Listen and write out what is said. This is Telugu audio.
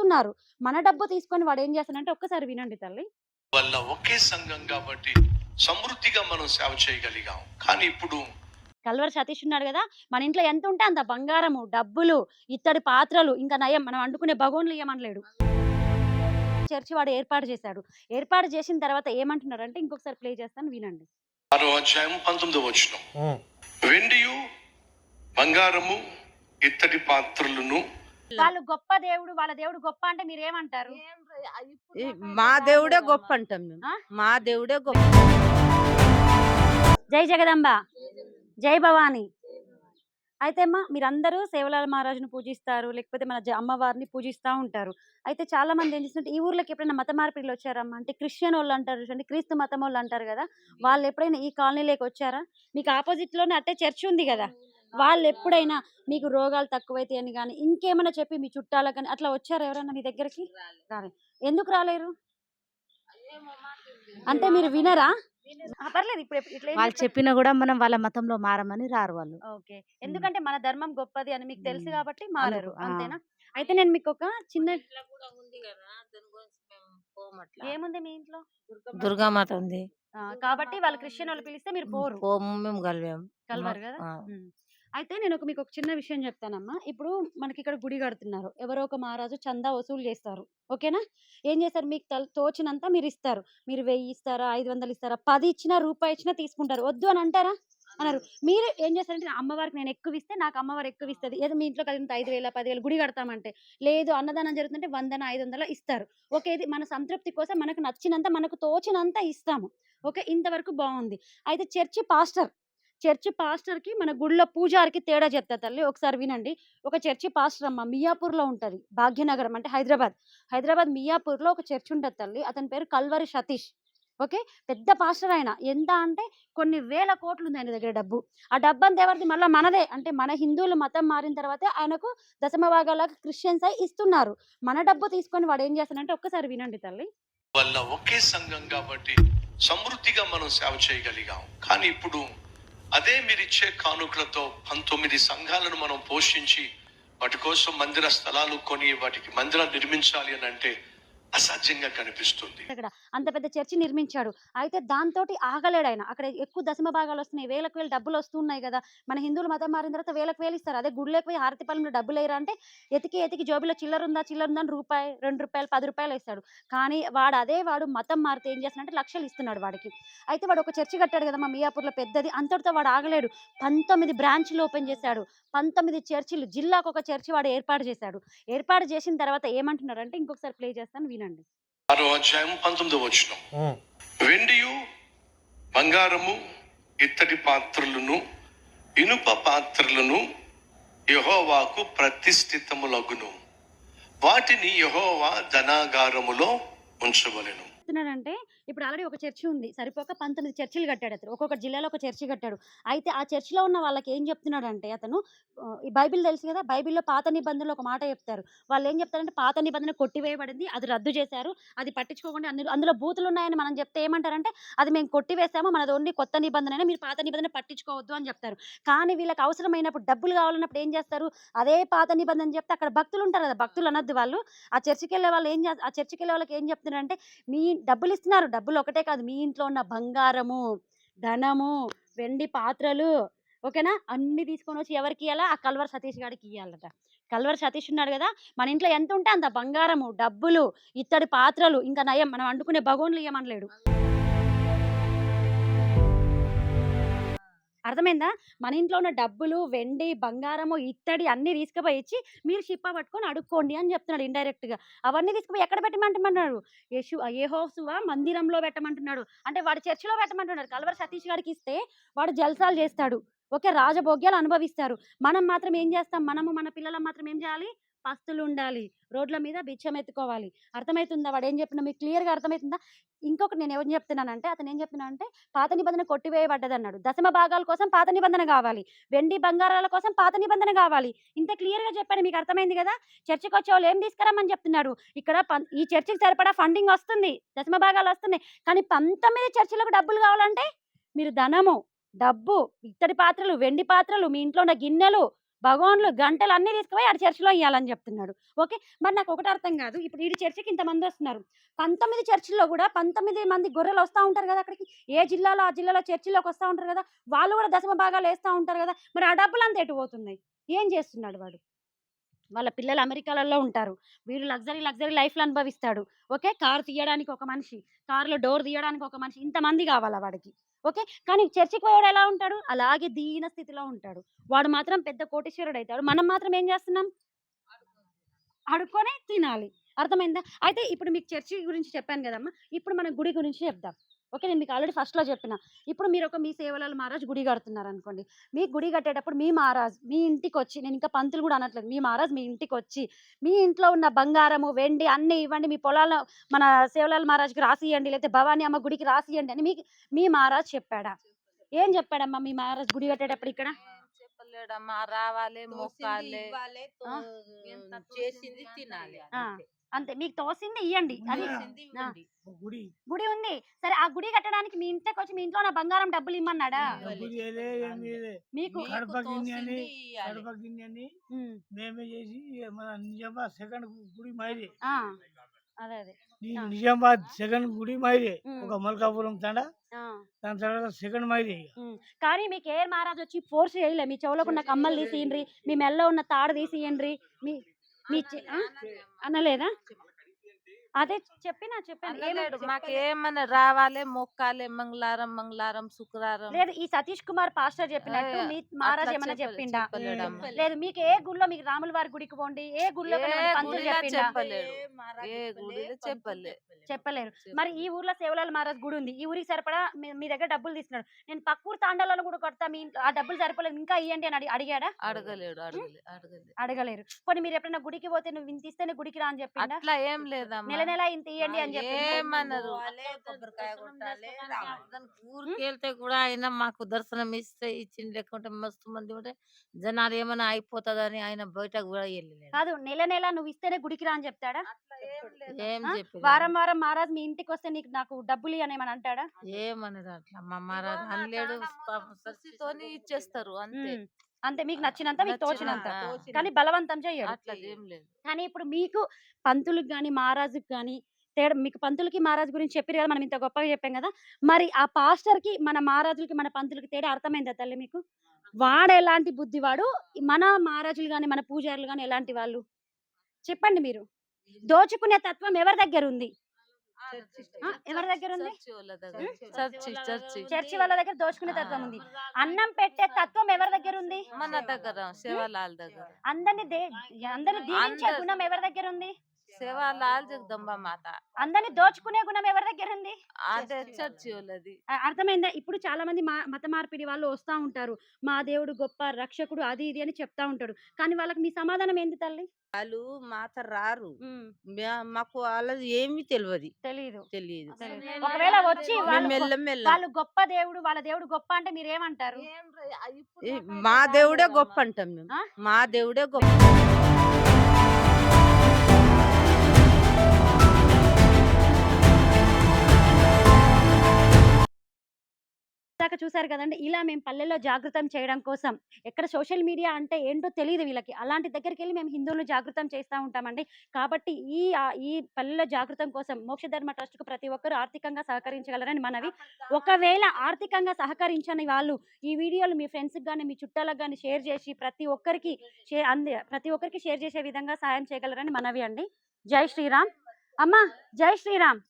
ఇస్తున్నారు. మన డబ్బు తీసుకొని వాడేం చేస్తాడంటే ఒక్కసారి వినండి తల్లి. వల్ల ఒకే సంఘం కాబట్టి సమృద్ధిగా మనం సేవ చేయగలిగాం. కానీ ఇప్పుడు కల్వరి సతీష్ ఉన్నాడు గదా! మన ఇంట్లో ఎంతుంటే అంత బంగారము, డబ్బులు, ఇత్తడి పాత్రలు, ఇంకా నయం మనం వండుకునే బగోన్లు ఇయ్యమనలేడు. చర్చి వాడు ఏర్పాటు చేశాడు. ఏర్పాటు చేసిన తర్వాత ఏమంటున్నారంటే ఇంకొకసారి ప్లే చేస్తాను వినండి. 6వ అధ్యాయం 19వ వచనం. వెండియు బంగారము ఇత్తడి పాత్రలను వాళ్ళు గొప్ప దేవుడు, వాళ్ళ దేవుడు గొప్ప అంటే మీరేమంటారు? మా దేవుడే గొప్ప అంటాం మేము. ఆ? మా దేవుడే గొప్ప. జై జగదంబ, జై భవాని. అయితే అమ్మా మీరందరూ సేవలాల మహారాజును పూజిస్తారు, లేకపోతే మన అమ్మవారిని పూజిస్తా ఉంటారు. అయితే చాలా మంది ఏం చేస్తుంటే ఈ ఊర్లోకి ఎప్పుడైనా మత మార్పిడిలు వచ్చారమ్మా అంటే క్రిస్టియన్ వాళ్ళు అంటారు చూడండి, క్రీస్తు మతం వాళ్ళు అంటారు కదా, వాళ్ళు ఎప్పుడైనా ఈ కాలనీలోకి వచ్చారా? మీకు ఆపోజిట్ లోనే అట్టే చర్చ్ ఉంది కదా, వాళ్ళు ఎప్పుడైనా మీకు రోగాలు తక్కువైతే అని కానీ ఇంకేమైనా చెప్పి మీ చుట్టాలకు కానీ అట్లా వచ్చారా ఎవరన్నా మీ దగ్గరికి? రాలేదు. ఎందుకు రాలేరు అంటే మీరు వినరా? పర్లేదు ఇప్పుడు ఇట్లా వాళ్ళు చెప్పినా కూడా మనం వాళ్ళ మతంలో మారమని రారు వాళ్ళు. ఓకే. ఎందుకంటే మన ధర్మం గొప్పది అని మీకు తెలుసు కాబట్టి మారరు. అందుకు, అంతేనా? అయితే నేను మీకు ఒక చిన్న ఏముంది మీ ఇంట్లో? దుర్గామాత ఉంది. కాబట్టి వాళ్ళు క్రిస్టియన్ వాళ్ళు పిలిస్తే మీరు పోరు. పోము, మేము గలివాము. కలవరు కదా? అయితే నేను మీకు ఒక చిన్న విషయం చెప్తానమ్మా. ఇప్పుడు మనకి ఇక్కడ గుడి కడుతున్నారు. ఎవరో ఒక మహారాజు చందా వసూలు చేస్తారు. ఓకేనా? ఏం చేస్తారు? మీకు తోచినంత మీరు ఇస్తారు. మీరు 1000 ఇస్తారా, 500 ఇస్తారా, 10 ఇచ్చినా, రూపాయి ఇచ్చినా తీసుకుంటారు. వద్దు అని అంటారా? అనరు. మీరు ఏం చేస్తారంటే అమ్మవారికి నేను ఎక్కువ ఇస్తే నాకు అమ్మవారు ఎక్కువ ఇస్తది. ఏదో మీ ఇంట్లో కలిగినంత 5000, 10,000 గుడి కడతామంటే, లేదు అన్నదానం జరుగుతుంటే 100, 500 ఇస్తారు. ఓకే. ఇది మన సంతృప్తి కోసం మనకు నచ్చినంత, మనకు తోచినంత ఇస్తాము. ఓకే. ఇంతవరకు బాగుంది. అయితే చర్చి పాస్టర్‌కి మన గుడిలో పూజారికి తేడా చెప్తా తల్లి. ఒకసారి వినండి. ఒక చర్చి పాస్టర్ అమ్మ మియాపూర్‌లో ఉంటది. భాగ్యనగరం అంటే హైదరాబాద్ మియాపూర్‌లో ఒక చర్చ్ ఉంటది తల్లి. అతని పేరు కల్వరి సతీష్. ఓకే. పెద్ద పాస్టర్ ఆయన. ఎంత అంటే కొన్ని వేల కోట్లు ఉంది ఆయన దగ్గర డబ్బు. ఆ డబ్బంతా ఎవరిది? మళ్ళా మనదే. అంటే మన హిందువులు మతం మారిన తర్వాతే ఆయనకు దశమ భాగాలకు క్రిస్టియన్స్ ఇస్తున్నారు. మన డబ్బు తీసుకొని వాడు ఏం చేస్తాడంటే ఒక్కసారి వినండి తల్లి. వల్ల ఒకే సంఘం కాబట్టి సమృద్ధిగా మనం సేవ చేయగలిగాం. కానీ ఇప్పుడు అదే మీరిచ్చే కానుకలతో 19 సంఘాలను మనం పోషించి వాటి కోసం మందిర స్థలాలు కొని వాటికి మందిరాలు నిర్మించాలి అని అంటే అసాధ్యంగా కనిపిస్తుంది. అక్కడ అంత పెద్ద చర్చి నిర్మించాడు. అయితే దాంతోటి ఆగలేడు ఆయన. అక్కడ ఎక్కువ దశమ భాగాలు వస్తున్నాయి. వేలకు వేలు డబ్బులు వస్తున్నాయి కదా. మన హిందువులు మతం మారిన తర్వాత వేలకు వేలు ఇస్తారు. అదే గుడిలోకి పోయి హారతి పళ్ళెంలో డబ్బులు వేయరా అంటే ఎతికి జోబులో చిల్లర ఉందా అని రూపాయి, రూ. 2, రూ. 10 వేస్తాడు. కానీ వాడు మతం మారితే ఏం చేస్తున్నాడంటే లక్షలు ఇస్తున్నాడు వాడికి. అయితే వాడు ఒక చర్చి కట్టాడు కదా మా మియాపూర్‌లో పెద్దది. అంతటితో వాడు ఆగలేడు. 19 బ్రాంచ్‌లు ఓపెన్ చేశాడు. 19 చర్చిలు, జిల్లాకు ఒక చర్చి వాడు ఏర్పాటు చేశాడు. ఏర్పాటు చేసిన తర్వాత ఏమంటున్నారంటే ఇంకొకసారి ప్లే చేస్తాను వినండి. 6వ అధ్యాయం 19వ వచనం. వెండియు బంగారము ఇత్తడి పాత్రలను ఇనుప పాత్రలను యెహోవాకు ప్రతిష్ఠితములగును. వాటిని యెహోవా ధనాగారములో ఉంచవలెను. చెప్తున్నాడంటే ఇప్పుడు ఆల్రెడీ ఒక చర్చి ఉంది. సరిపోక 19 చర్చిలు కట్టాడు అతను. ఒక్కొక్క జిల్లాలో ఒక చర్చి కట్టాడు. అయితే ఆ చర్చిలో ఉన్న వాళ్ళకి ఏం చెప్తున్నాడంటే అతను ఈ బైబిల్ తెలుసు కదా, బైబిల్‌లో పాత నిబంధనలో ఒక మాట చెప్తారు. వాళ్ళు ఏం చెప్తారంటే పాత నిబంధన కొట్టివేయబడింది. అది రద్దు చేశారు. అది పట్టించుకోకుండా అందులో బూతులు ఉన్నాయని మనం చెప్తే ఏమంటారంటే అది మేము కొట్టివేసాము. మనది ఓన్లీ కొత్త నిబంధననే, మీరు పాత నిబంధన పట్టించుకోవద్దు అని చెప్తారు. కానీ వీళ్ళకి అవసరమైనప్పుడు డబ్బులు కావాలన్నప్పుడు ఏం చేస్తారు? అదే పాత నిబంధన చెప్తే అక్కడ భక్తులు ఉంటారు కదా, భక్తులు అనొద్దు వాళ్ళు. ఆ చర్చికెళ్ళే వాళ్ళకి ఏం చెప్తున్నారంటే మీ డబ్బులు ఇస్తున్నారు. డబ్బులు ఒకటే కాదు, మీ ఇంట్లో ఉన్న బంగారము, ధనము, వెండి పాత్రలు, ఓకేనా, అన్ని తీసుకొని వచ్చి ఎవరికి ఇయ్యాలా? ఆ కల్వరి సతీష్ గాడికి ఇయ్యాలట. కల్వరి సతీష్ ఉన్నాడు కదా, మన ఇంట్లో ఎంత ఉంటే అంత బంగారము, డబ్బులు, ఇత్తడి పాత్రలు, ఇంకా నయం మనం వండుకునే బగోన్లు ఇయ్యమనలేడు. అర్థమైందా? మన ఇంట్లో ఉన్న డబ్బులు, వెండి, బంగారము, ఇత్తడి అన్నీ తీసుకుపోయి ఇచ్చి మీరు షిప్ప పట్టుకొని అడుక్కోండి అని చెప్తున్నాడు ఇండైరెక్ట్‌గా. అవన్నీ తీసుకుపోయి ఎక్కడ పెట్టమంటున్నాడు? యెహోషువ మందిరంలో పెట్టమంటున్నాడు. అంటే వాడు చర్చిలో పెట్టమంటున్నాడు. కల్వరి సతీష్ గారికి ఇస్తే వాడు జల్సాలు చేస్తాడు. ఓకే. రాజభోగ్యాలు అనుభవిస్తారు. మనం మాత్రం ఏం చేస్తాం? మన పిల్లలం మాత్రం ఏం చేయాలి? పస్తులుండాలి. రోడ్ల మీద బిచ్చం ఎత్తుకోవాలి. అర్థమైతుందా? వాడేం చెప్పినా మీకు క్లియర్‌గా అర్థమైతుందా? ఇంకొకటి నేను ఏం చెప్తున్నానంటే అతను ఏం చెప్తున్నాడంటే పాత నిబంధన కొట్టివేయబడ్డదన్నాడు. దశమ భాగాల కోసం పాత నిబంధన కావాలి. వెండి బంగారాల కోసం పాత నిబంధన కావాలి. ఇంత క్లియర్‌గా చెప్పాను. మీకు అర్థమైంది కదా? చర్చికొచ్చేవాళ్ళు ఏం తీసుకురమ్మని చెప్తున్నాడు? ఇక్కడ ఈ చర్చికి సరిపడా ఫండింగ్ వస్తుంది. దశమ భాగాలు వస్తున్నాయి. కానీ 19 చర్చిలకు డబ్బులు కావాలంటే మీరు ధనము, డబ్బు, ఇత్తడి పాత్రలు, వెండి పాత్రలు, మీ ఇంట్లో ఉన్న గిన్నెలు, భగవాన్లు గంటలు అన్నీ తీసుకుపోయి ఆడ చర్చిలో ఇయ్యాలని చెప్తున్నాడు. ఓకే. మరి నాకు ఒకటి అర్థం కాదు. ఇప్పుడు ఈడి చర్చికి ఇంతమంది వస్తున్నారు. 19 చర్చిల్లో కూడా 19 మంది గొర్రెలు వస్తా ఉంటారు కదా అక్కడికి. ఏ జిల్లాలో ఆ జిల్లాలో చర్చిలోకి వస్తా ఉంటారు కదా. వాళ్ళు కూడా దశమ భాగాలు వేస్తా ఉంటారు కదా. మరి ఆ డబ్బులంతా ఎటు పోతున్నాయి? ఏం చేస్తున్నాడు వాడు? వాళ్ళ పిల్లలు అమెరికాలలో ఉంటారు. వీడు లగ్జరీ లైఫ్‌లు అనుభవిస్తాడు. ఓకే. కారు తీయడానికి ఒక మనిషి, కారులో డోర్ తీయడానికి ఒక మనిషి, ఇంతమంది కావాలా వాడికి. ఓకే. కానీ చర్చికి పోయేవాడు ఎలా ఉంటాడు? అలాగే దీన స్థితిలో ఉంటాడు. వాడు మాత్రం పెద్ద కోటీశ్వరుడైతాడు. మనం మాత్రం ఏం చేస్తున్నాం? అడుక్కొని తినాలి. అర్థమైందా? అయితే ఇప్పుడు మీకు చర్చి గురించి చెప్పాను కదమ్మా! ఇప్పుడు మనం గుడి గురించి చెప్దాం. ఓకే. నేను మీకు ఆల్రెడీ ఫస్ట్‌లో చెప్పిన. ఇప్పుడు మీ సేవలాల్ మహారాజ్ గుడి కడుతున్నారనుకోండి. మీ గుడి కట్టేటప్పుడు మీ మహారాజ్ మీ ఇంటికొచ్చి, నేను ఇంకా పంతులు కూడా అనట్లేదు. మీ మహారాజ్ మీ ఇంటికొచ్చి, మీ ఇంట్లో ఉన్న బంగారము, వెండి అన్నీ ఇవ్వండి. మీ పొలాల్లో మన సేవలాల్ మహారాజ్‌కి రాసియ్యండి. లేకపోతే భవానీ అమ్మ గుడికి రాసియ్యండి అని మీ మహారాజ్ చెప్పాడా? ఏం చెప్పాడమ్మా మీ మహారాజ్ గుడి కట్టేటప్పుడు ఇక్కడ? చెప్పలేడమ్మా, రావాలి మొక్కాలి ఆ! చేసింది తినాలి ఆ! అంతే. మీకు తోసింది ఇయ్యండి. అది చేసింది ఆ! ఇవ్వండి. గుడి గుడి ఉంది. సరే ఆ గుడి కట్టడానికి మీ ఇంటికొచ్చి మీ ఇంట్లో ఉన్న బంగారం డబ్బులు ఇమ్మన్నాడా? డబ్బులు ఇయ్యలే, ఏం ఇయ్యలే. మీకు కడప గిన్నె అని ఇయ్యాలి. కడప గిన్నె అని హ్మ్. మేమే చేసి మన నిజామాబాద్ సెకండ్ గుడి మాది. ఆ! అదే. ఈ ఆ! నిజామాబాద్ సెకండ్ గుడి మాది. హ్మ్. ఒక మల్కాపురం తండ, ఆ! దాని తర్వాత సెకండ్ మాది. హ్మ్. కానీ మీకు ఏ మహారాజ్ వచ్చి ఫోర్స్ చేయలే. మీ చెవులోకున్న కమ్మలు తీసియండ్రి. మీ మెడలో ఉన్న తాడు తీసియండ్రి. మీ మీ చె ఆ! అనలేదా? అదే చెప్పాను. అనలేడు. మాకేమన్నా రావాలి మొక్కాలి మంగళవారం శుక్రవారం లేదు. ఈ సతీష్ కుమార్ పాస్టర్ చెప్పినట్టు మీ మహారాజ్ ఏమన్నా చెప్పిండా? చెప్పలేడమ్మా. లేదు. మీకు ఏ గుడిలో మీకు రాముల వారి గుడికి పోండి. ఏ గుడిలో ఏ పంతులు గుడిలో చెప్పిండా? చెప్పలేడు. ఏ గుడిలో చెప్పలే. చెప్పలేరు. మరి ఈ ఊర్లో సేవలాల్ మహారాజ్ గుడి ఉంది. ఈ ఊరికి సరిపడా మీ దగ్గర డబ్బులు తీసుకున్నాడు. నేను పక్కూరు తాండాలలో కూడా కొడతా. మీ ఇంట్లో ఆ డబ్బులు సరిపోలేదు ఇంకా ఇయ్యండి అని అడిగాడా? అడగలేడు. అడగలేరు. పోనీ మీరు ఎప్పుడైనా గుడికి పోతే నువ్వు ఇంత ఇస్తేనే గుడికి రా అని చెప్పిండా? అట్లా ఏం లేదమ్మా. నెల ఇంత ఇయ్యండి అని చెప్పిండా? ఏమన్నారు? కొబ్బరికాయ కొట్టాలి, రావాలి. ఊరికి వెళ్తే కూడా ఆయన మాకు దర్శనం ఇచ్చింది. లేకుంటే మస్తు మంది ఉంటే జనాలు ఏమైనా అయిపోతుందని ఆయన బయటకు కూడా వెళ్ళలేదు. కాదు. నెల నువ్వు ఇస్తేనే గుడికి రా అని చెప్తాడా? ఏం ఆ? చెప్పి వారం మహారాజ్ మీ ఇంటికి వస్తే నాకు డబ్బులు ఇయ్యని ఏమని అంటాడా? ఏమన్నారు అట్లా మా మహారాజు అనలేడు. సర్సితోని ఇచ్చేస్తారు అంతే. హ్మ్. అంతే. మీకు నచ్చినంత మీకు తోచినంత. నచ్చినంత. కానీ బలవంతం చెయ్యడు. అట్లా ఏం లేదు. కానీ ఇప్పుడు మీకు పంతులకు గాని, మహారాజుకి గాని తేడా మీకు పంతులకి, మహారాజు గురించి చెప్పిర్రు కదా! మనం ఇంత గొప్పగా చెప్పాం కదా! మరి ఆ పాస్టర్‌కి, మన మహారాజులకి, మన పంతులకి తేడా అర్థమైందా తల్లి మీకు? వాడెలాంటి బుద్ధివాడు, మన మహారాజులు గాని, మన పూజారులు గాని ఎలాంటి వాళ్ళు? చెప్పండి మీరు. దోచుకునే తత్వం ఎవరి దగ్గరుంది? ఆ! ఎవరి దగ్గరుంది? చర్చి వాళ్ళ దగ్గర. చర్చి చర్చి వాళ్ళ దగ్గర దోచుకునే తత్వం ఉంది. అన్నం పెట్టే తత్వం ఎవరి దగ్గరుంది? మన దగ్గర సేవాలాల్ దగ్గర. అందరిని దీవించే అందరు- గుణం ఎవరి దగ్గరుంది? సేవాలాల్ జగదంబ మాత. అందరిని దోచుకునే గుణం ఎవరి దగ్గరుంది? అదే చర్చి వాళ్ళది. అర్థమైందా? ఇప్పుడు చాలా మంది మత మార్పిడి వాళ్ళు వస్తా ఉంటారు. మా దేవుడు గొప్ప రక్షకుడు అది ఇది అని చెప్తా ఉంటాడు. కానీ వాళ్ళకి మీ సమాధానం ఏంది తల్లి? వాళ్ళు మాత రారు. హ్మ్. మాకు వాళ్ళది ఏమీ తెలియదు. తెలీదు. తెలియదు. ఒకవేళ వచ్చి వాళ్ళు మెల్లమెల్ల వాళ్ళు గొప్ప దేవుడు, వాళ్ళ దేవుడు గొప్ప అంటే మీరేమంటారు? మా దేవుడే గొప్ప అంటాం మేము. ఆ? మా దేవుడే గొప్ప. ఇందాక చూసారు కదండీ! ఇలా మేము పల్లెల్లో జాగృతం చేయడం కోసం, ఎక్కడ సోషల్ మీడియా అంటే ఏంటో తెలీదు వీళ్ళకి. అలాంటి దగ్గరికెళ్ళి మేము హిందువులను జాగృతం చేస్తా ఉంటామండి. కాబట్టి ఈ పల్లెల్లో జాగృతం కోసం మోక్షధర్మ ట్రస్ట్‌కు ప్రతి ఒక్కరు ఆర్థికంగా సహకరించగలరని మనవి. ఒకవేళ ఆర్థికంగా సహకరించని వాళ్ళు ఈ వీడియోలు మీ ఫ్రెండ్స్‌కి గాని, మీ చుట్టాలకు గాని షేర్ చేసి ప్రతి ఒక్కరికి షేర్ చేసే విధంగా సహాయం చేయగలరని మనవి అండి. జై శ్రీరామ్. అమ్మ జై శ్రీరామ్.